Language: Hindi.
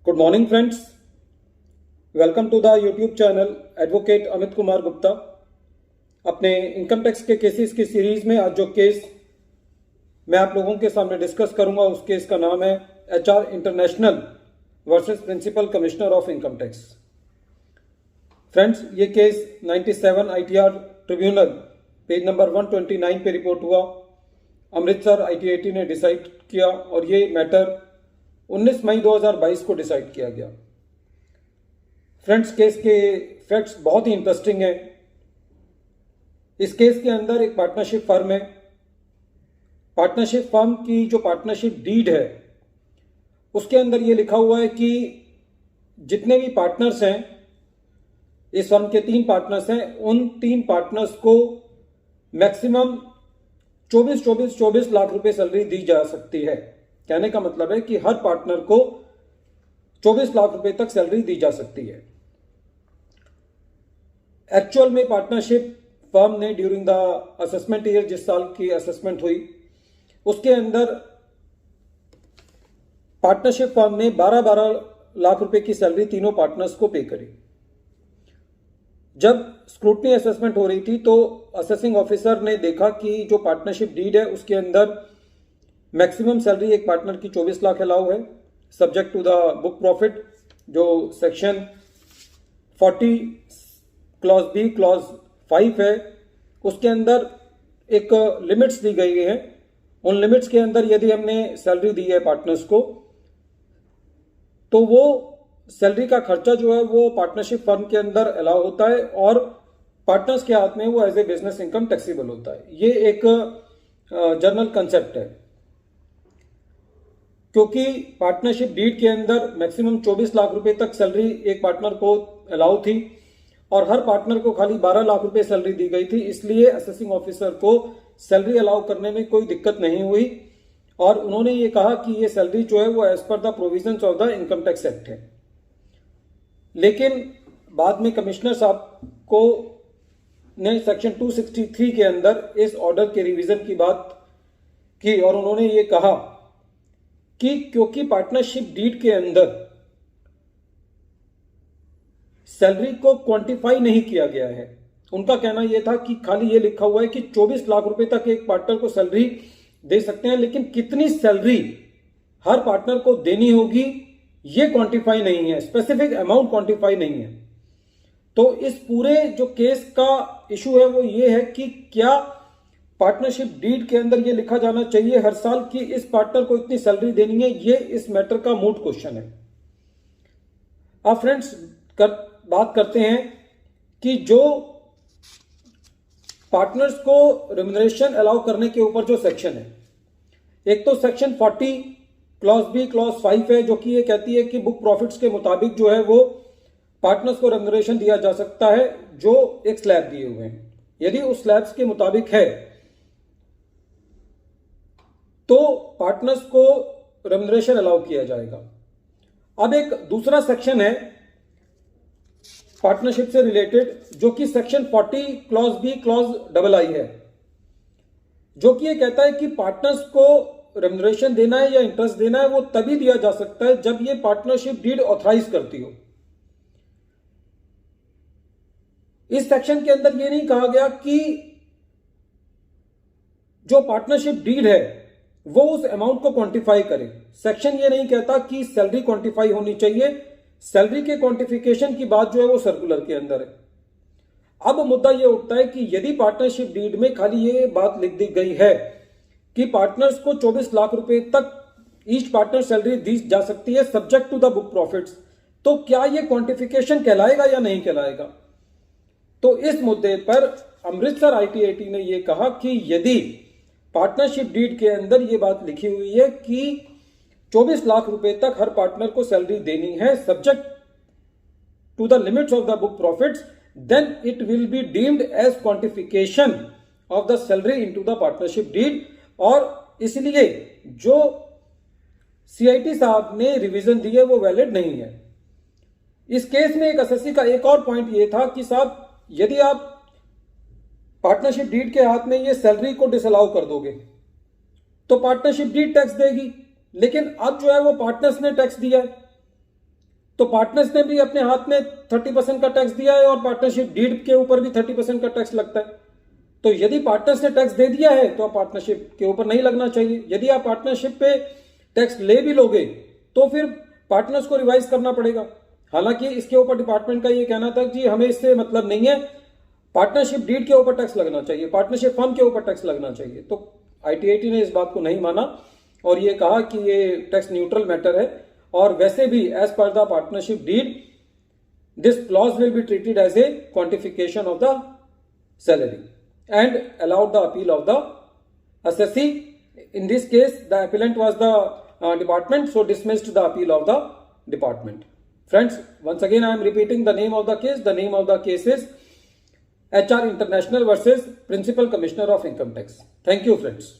Good morning friends, welcome to the YouTube channel advocate Amit Kumar Gupta. अपने इनकम टैक्स के केसेस की सीरीज में आज जो केस मैं आप लोगों के सामने डिस्कस करूंगा उस केस का नाम है HR international versus principal commissioner of income tax. Friends, ये case 97 ITR tribunal page number 129 पे रिपोर्ट हुआ। अमृतसर ITAT ने डिसाइड किया और ये मैटर 19 मई 2022 को डिसाइड किया गया। फ्रेंड्स, केस के फैक्ट्स बहुत ही इंटरेस्टिंग है। इस केस के अंदर एक पार्टनरशिप फर्म है। पार्टनरशिप फर्म की जो पार्टनरशिप डीड है उसके अंदर ये लिखा हुआ है कि जितने भी पार्टनर्स हैं, इस फर्म के 3 पार्टनर्स हैं, उन 3 पार्टनर्स को मैक्सिमम 24 लाख रुपए सैलरी दी जा सकती है। कहने का मतलब है कि हर पार्टनर को 24 लाख रुपए तक सैलरी दी जा सकती है। एक्चुअल में पार्टनरशिप फर्म ने ड्यूरिंग द असेसमेंट ईयर, जिस साल की असेसमेंट हुई उसके अंदर पार्टनरशिप फर्म ने 12 लाख रुपए की सैलरी तीनों पार्टनर्स को पे करी। जब स्क्रूटनी असेसमेंट हो रही थी तो असेसिंग ऑफिसर ने देखा कि जो पार्टनरशिप डीड है उसके अंदर मैक्सिमम सैलरी एक पार्टनर की 24 लाख अलाउ है, subject to the book profit, जो सेक्शन 40 क्लॉज बी क्लॉज 5 है, उसके अंदर एक लिमिट्स दी गई है। उन लिमिट्स के अंदर यदि हमने सैलरी दी है पार्टनर्स को तो वो सैलरी का खर्चा जो है वो पार्टनरशिप फर्म के अंदर अलाउ होता है और पार्टनर्स के हाथ में वो as a business income taxable होता है। ये एक जनरल कंसेप्ट है। क्योंकि पार्टनरशिप डीड के अंदर मैक्सिमम 24 लाख रुपए तक सैलरी एक पार्टनर को अलाउ थी और हर पार्टनर को खाली 12 लाख रुपए सैलरी दी गई थी, इसलिए असेसिंग ऑफिसर को सैलरी अलाउ करने में कोई दिक्कत नहीं हुई और उन्होंने ये कहा कि ये सैलरी जो है वो as per the provisions of the income tax act है। लेकिन बाद में कमिश्नर साहब को ने सेक्शन 263 के अंदर इस ऑर्डर के रिवीजन की बात की और उन्होंने ये कहा कि क्योंकि पार्टनरशिप डीड के अंदर सैलरी को क्वांटिफाई नहीं किया गया है, उनका कहना यह था कि खाली ये लिखा हुआ है कि 24 लाख रुपए तक एक पार्टनर को सैलरी दे सकते हैं, लेकिन कितनी सैलरी हर पार्टनर को देनी होगी ये क्वांटिफाई नहीं है, स्पेसिफिक अमाउंट क्वांटिफाई नहीं है। तो इस पूरे जो केस का इशू है वो ये है कि क्या पार्टनरशिप डीड के अंदर ये लिखा जाना चाहिए हर साल कि इस पार्टनर को इतनी सैलरी देनी है। ये इस मैटर का मूट क्वेश्चन है। अब फ्रेंड्स बात करते हैं कि जो पार्टनर्स को रेम्युनरेशन अलाउ करने के ऊपर जो सेक्शन है, एक तो सेक्शन 40 क्लॉज बी क्लॉज 5 है, जो कि ये कहती है कि बुक प्रॉफिट्स के मुताबिक जो है वो पार्टनर्स को रेम्युनरेशन दिया जा सकता है जो एक स्लैब दिए हुए हैं। यदि उस स्लैब्स के मुताबिक है तो पार्टनर्स को रेम्युनरेशन अलाउ किया जाएगा। अब एक दूसरा सेक्शन है पार्टनरशिप से रिलेटेड, जो कि section 40 clause B clause II है, जो कि ये कहता है कि पार्टनर्स को रेम्युनरेशन देना है या इंटरेस्ट देना है वो तभी दिया जा सकता है जब ये पार्टनरशिप डीड ऑथराइज करती हो। इस सेक्शन के अंदर ये नहीं कहा गया कि जो पार्टनरशिप डीड है वो उस अमाउंट को क्वांटिफाई करे। सेक्शन ये नहीं कहता कि सैलरी क्वांटिफाई होनी चाहिए। सैलरी के क्वांटिफिकेशन की बात जो है वो सर्कुलर के अंदर है। अब मुद्दा ये उठता है कि यदि पार्टनरशिप डीड में खाली ये बात लिख दी गई है कि पार्टनर्स को 24 लाख रुपए तक ईच पार्टनर सैलरी दी जा सकती है subject to the book profits, तो क्या ये क्वांटिफिकेशन कहलाएगा या नहीं कहलाएगा? तो इस मुद्दे पर अमृतसर ITAT ने यह कहा कि यदि पार्टनरशिप डीड के अंदर यह बात लिखी हुई है कि 24 लाख रुपए तक हर पार्टनर को सैलरी देनी है subject to the limits of the book profits, then it will be deemed as quantification of the salary into the partnership deed. और इसलिए जो CIT साहब ने रिवीजन दी है वो वैलिड नहीं है। इस केस में एक असेसी का एक और पॉइंट ये था कि साहब यदि आप पार्टनरशिप डीड के हाथ में ये सैलरी को डिसअलाउ कर दोगे तो पार्टनरशिप डीड टैक्स देगी, लेकिन अब जो है वो पार्टनर्स ने टैक्स दिया है। तो पार्टनर्स ने भी अपने हाथ में 30% का टैक्स दिया है और पार्टनरशिप डीड के ऊपर भी 30% का टैक्स लगता है। तो यदि पार्टनर्स ने टैक्स दे दिया है तो आप पार्टनरशिप के ऊपर नहीं लगना चाहिए। यदि आप पार्टनरशिप पे टैक्स ले भी लोगे तो फिर पार्टनर्स को रिवाइज करना पड़ेगा। हालांकि इसके ऊपर डिपार्टमेंट का ये कहना था कि हमें इससे मतलब नहीं है, पार्टनरशिप डीड के ऊपर टैक्स लगना चाहिए, पार्टनरशिप फर्म के ऊपर टैक्स लगना चाहिए। तो ITAT ने इस बात को नहीं माना और ये कहा कि ये टैक्स न्यूट्रल मैटर है और वैसे भी as per the partnership deed this clause will be treated as a quantification of the salary and allowed the appeal of the assessee. In this case the appellant was the department, so dismissed the appeal of the department. Friends, once again I am repeating the name of the case. The name of the case is HR International versus Principal Commissioner of Income Tax. Thank you friends.